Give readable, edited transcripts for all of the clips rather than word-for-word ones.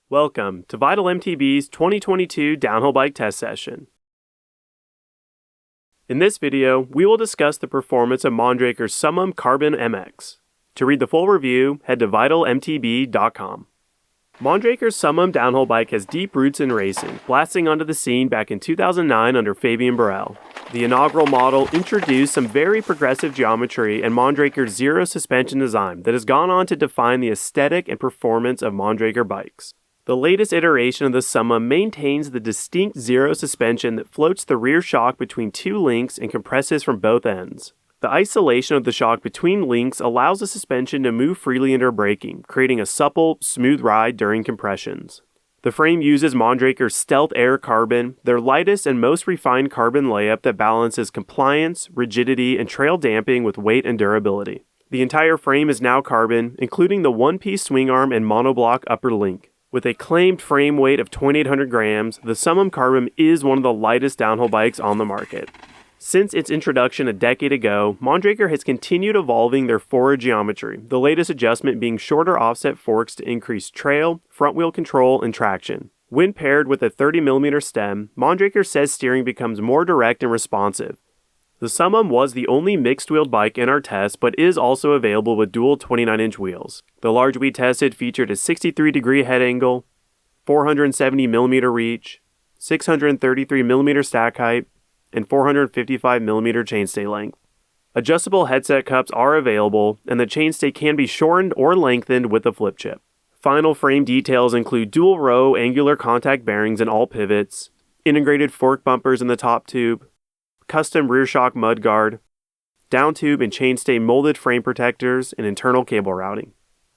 Welcome to Vital MTB's 2022 Downhill Bike Test Session. In this video, we will discuss the performance of Mondraker's Summum Carbon MX. To read the full review, head to vitalmtb.com. Mondraker's Summum downhill bike has deep roots in racing, blasting onto the scene back in 2009 under Fabien Barel. The inaugural model introduced some very progressive geometry and Mondraker's zero suspension design that has gone on to define the aesthetic and performance of Mondraker bikes. The latest iteration of the Summum maintains the distinct zero suspension that floats the rear shock between two links and compresses from both ends. The isolation of the shock between links allows the suspension to move freely under braking, creating a supple, smooth ride during compressions. The frame uses Mondraker's Stealth Air Carbon, their lightest and most refined carbon layup that balances compliance, rigidity, and trail damping with weight and durability. The entire frame is now carbon, including the one-piece swing arm and monoblock upper link. With a claimed frame weight of 2,800 grams, the Summum Carbon is one of the lightest downhill bikes on the market. Since its introduction a decade ago, Mondraker has continued evolving their forward geometry, the latest adjustment being shorter offset forks to increase trail, front wheel control, and traction. When paired with a 30mm stem, Mondraker says steering becomes more direct and responsive. The Summum was the only mixed-wheeled bike in our test, but is also available with dual 29-inch wheels. The large we tested featured a 63-degree head angle, 470mm reach, 633mm stack height, and 455mm chainstay length. Adjustable headset cups are available, and the chainstay can be shortened or lengthened with a flip chip. Final frame details include dual-row angular contact bearings in all pivots, integrated fork bumpers in the top tube, custom rear shock mudguard, down tube and chainstay molded frame protectors, and internal cable routing.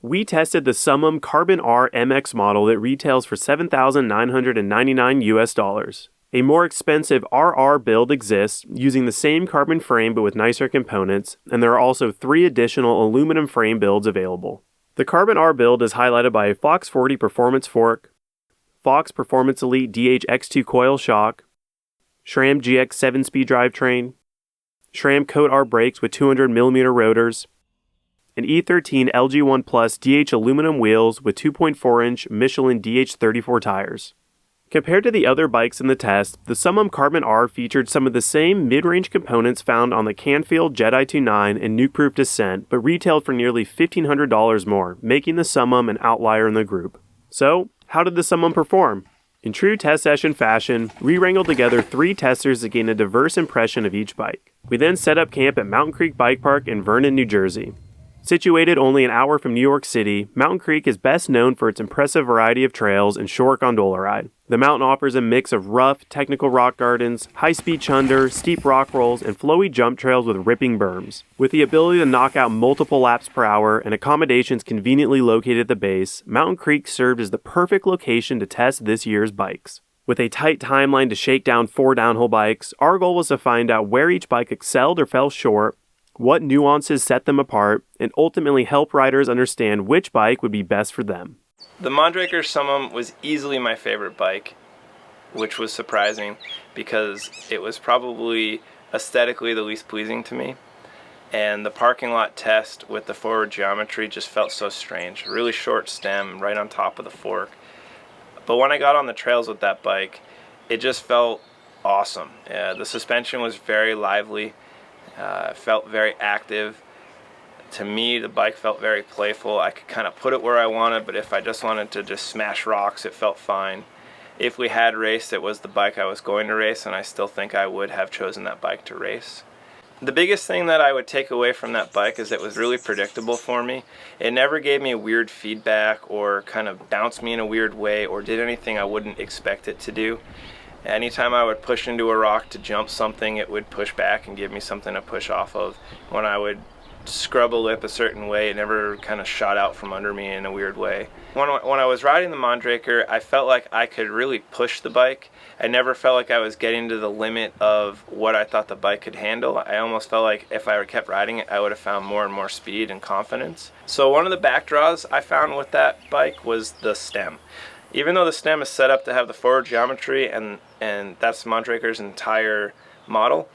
We tested the Summum Carbon R MX model that retails for $7,999 US. A more expensive RR build exists using the same carbon frame but with nicer components, and there are also 3 additional aluminum frame builds available. The Carbon R build is highlighted by a Fox 40 Performance fork, Fox Performance Elite DH-X2 coil shock, SRAM GX 7-speed drivetrain, SRAM Coat R brakes with 200mm rotors, and E13 LG1 Plus DH aluminum wheels with 2.4-inch Michelin Dh34s tires. Compared to the other bikes in the test, the Summum Carbon R featured some of the same mid-range components found on the Canfield Jedi 2.9 and Nuke-Proof Descent, but retailed for nearly $1,500 more, making the Summum an outlier in the group. So, how did the Summum perform? In true test session fashion, we wrangled together 3 testers to gain a diverse impression of each bike. We then set up camp at Mountain Creek Bike Park in Vernon, New Jersey. Situated only an hour from New York City, Mountain Creek is best known for its impressive variety of trails and short gondola ride. The mountain offers a mix of rough, technical rock gardens, high-speed chunder, steep rock rolls, and flowy jump trails with ripping berms. With the ability to knock out multiple laps per hour and accommodations conveniently located at the base, Mountain Creek served as the perfect location to test this year's bikes. With a tight timeline to shake down 4 downhill bikes, our goal was to find out where each bike excelled or fell short, what nuances set them apart, and ultimately help riders understand which bike would be best for them. The Mondraker Summum was easily my favorite bike, which was surprising because it was probably aesthetically the least pleasing to me. And the parking lot test with the forward geometry just felt so strange. Really short stem right on top of the fork. But when I got on the trails with that bike, it just felt awesome. The suspension was very lively. Felt very active. To me, the bike felt very playful. I could kind of put it where I wanted, but if I just wanted to just smash rocks, it felt fine. If we had raced, it was the bike I was going to race, and I still think I would have chosen that bike to race. The biggest thing that I would take away from that bike is it was really predictable for me. It never gave me weird feedback or kind of bounced me in a weird way or did anything I wouldn't expect it to do. Anytime I would push into a rock to jump something, it would push back and give me something to push off of. When I would scrub a lip a certain way, it never kind of shot out from under me in a weird way. When I was riding the Mondraker, I felt like I could really push the bike. I never felt like I was getting to the limit of what I thought the bike could handle. I almost felt like if I kept riding it, I would have found more and more speed and confidence. So one of the back draws I found with that bike was the stem. Even though the stem is set up to have the forward geometry and that's Mondraker's entire model,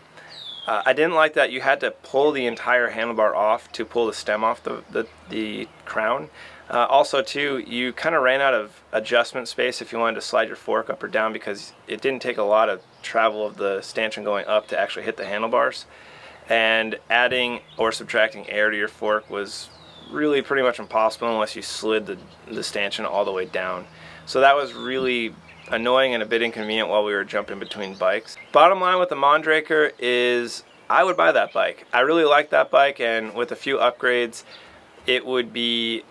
I didn't like that you had to pull the entire handlebar off to pull the stem off the crown. Also too, you kind of ran out of adjustment space if you wanted to slide your fork up or down, because it didn't take a lot of travel of the stanchion going up to actually hit the handlebars. And adding or subtracting air to your fork was really pretty much impossible unless you slid the stanchion all the way down. So that was really annoying and a bit inconvenient while we were jumping between bikes. Bottom line with the Mondraker is I would buy that bike. I really like that bike, and with a few upgrades it would be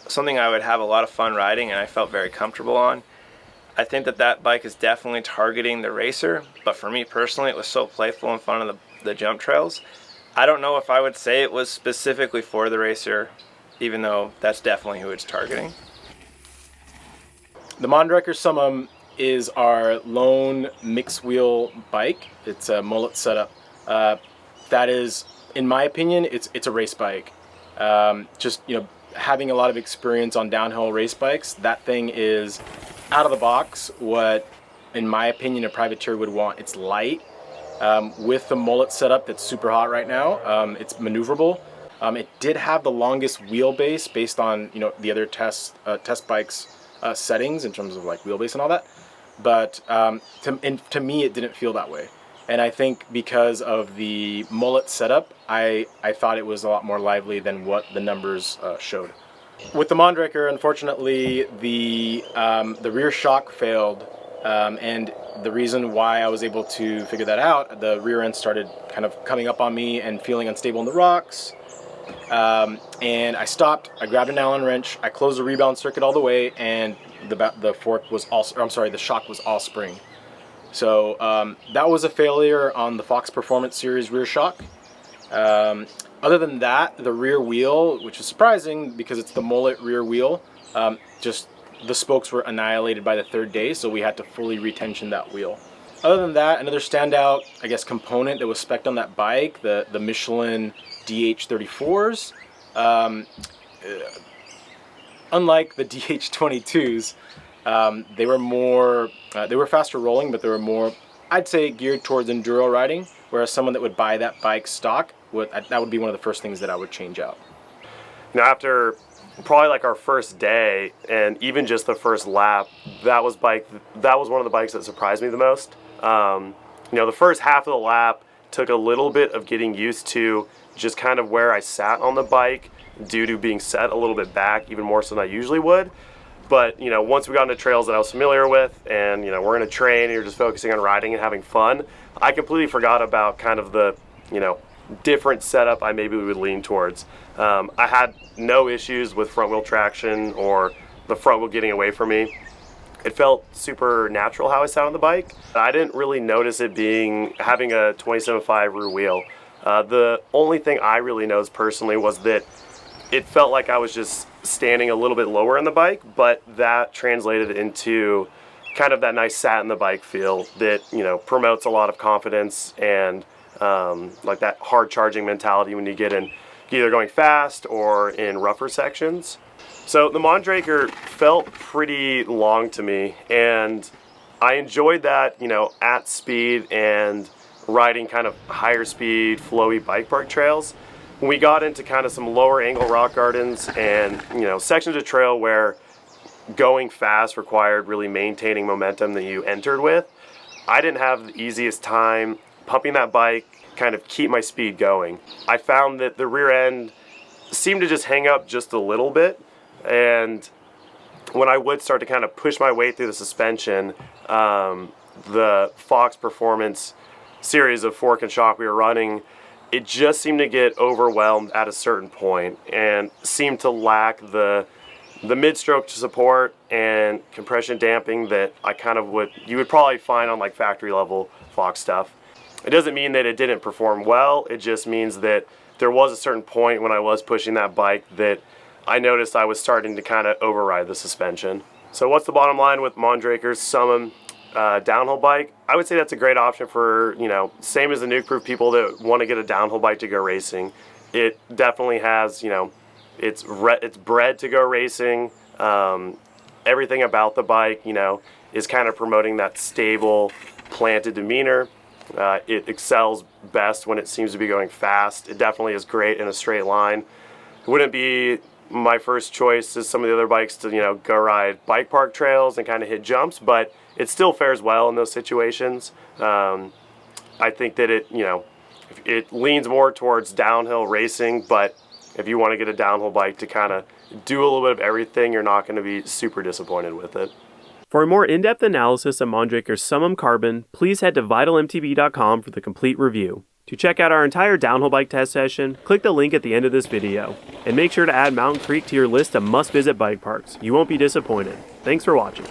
something I would have a lot of fun riding and I felt very comfortable on. I think that bike is definitely targeting the racer, but for me personally it was so playful and fun on the jump trails. I don't know if I would say it was specifically for the racer, even though that's definitely who it's targeting. The Mondraker Summum is our lone mixed wheel bike. It's a mullet setup. That is, in my opinion, it's a race bike. Just, you know, having a lot of experience on downhill race bikes, that thing is out of the box what, in my opinion, a privateer would want. It's light. With the mullet setup that's super hot right now, it's maneuverable. It did have the longest wheelbase based on, you know, the other test bikes settings in terms of like wheelbase and all that, but to me it didn't feel that way. And I think because of the mullet setup, I thought it was a lot more lively than what the numbers showed. With the Mondraker, unfortunately, the rear shock failed, and the reason why I was able to figure that out, the rear end started kind of coming up on me and feeling unstable in the rocks. And I stopped, I grabbed an Allen wrench, I closed the rebound circuit all the way, and the fork was also, I'm sorry, the shock was all spring. So that was a failure on the Fox Performance Series rear shock. Other than that, the rear wheel, which is surprising because it's the mullet rear wheel, just the spokes were annihilated by the third day, so we had to fully retension that wheel. Other than that, another standout, I guess, component that was spec'd on that bike, the Michelin Dh34s. Unlike the Dh34s, they were faster rolling, but they were more, I'd say, geared towards enduro riding, whereas someone that would buy that bike stock, that would be one of the first things that I would change out. Now, after probably like our first day and even just the first lap, that was one of the bikes that surprised me the most. You know, the first half of the lap took a little bit of getting used to just kind of where I sat on the bike due to being set a little bit back, even more so than I usually would. But, you know, once we got into trails that I was familiar with and, you know, we're in a train and you're just focusing on riding and having fun, I completely forgot about kind of the, you know, different setup I maybe would lean towards. I had no issues with front wheel traction or the front wheel getting away from me. It felt super natural how I sat on the bike. I didn't really notice it having a 27.5 rear wheel. The only thing I really noticed personally was that it felt like I was just standing a little bit lower in the bike, but that translated into kind of that nice sat in the bike feel that, you know, promotes a lot of confidence and like that hard charging mentality when you get in either going fast or in rougher sections. So the Mondraker felt pretty long to me, and I enjoyed that, you know, at speed and riding kind of higher speed, flowy bike park trails. When we got into kind of some lower angle rock gardens and, you know, sections of trail where going fast required really maintaining momentum that you entered with, I didn't have the easiest time pumping that bike, kind of keep my speed going. I found that the rear end seemed to just hang up just a little bit, and when I would start to kind of push my way through the suspension, the Fox Performance series of fork and shock we were running, it just seemed to get overwhelmed at a certain point and seemed to lack the mid-stroke support and compression damping that you would probably find on like factory level Fox stuff. It doesn't mean that it didn't perform well, it just means that there was a certain point when I was pushing that bike that I noticed I was starting to kind of override the suspension. So what's the bottom line with Mondraker's Summum downhill bike? I would say that's a great option for, you know, same as the nuke-proof people that want to get a downhill bike to go racing. It definitely has, you know, it's bred to go racing. Everything about the bike, you know, is kind of promoting that stable, planted demeanor. It excels best when it seems to be going fast. It definitely is great in a straight line. It wouldn't be my first choice is some of the other bikes to, go ride bike park trails and kind of hit jumps, but it still fares well in those situations. I think that it leans more towards downhill racing, but if you want to get a downhill bike to kind of do a little bit of everything, you're not going to be super disappointed with it. For a more in-depth analysis of Mondraker's Summum Carbon, please head to vitalmtb.com for the complete review. To check out our entire downhill bike test session, click the link at the end of this video. And make sure to add Mountain Creek to your list of must-visit bike parks. You won't be disappointed. Thanks for watching.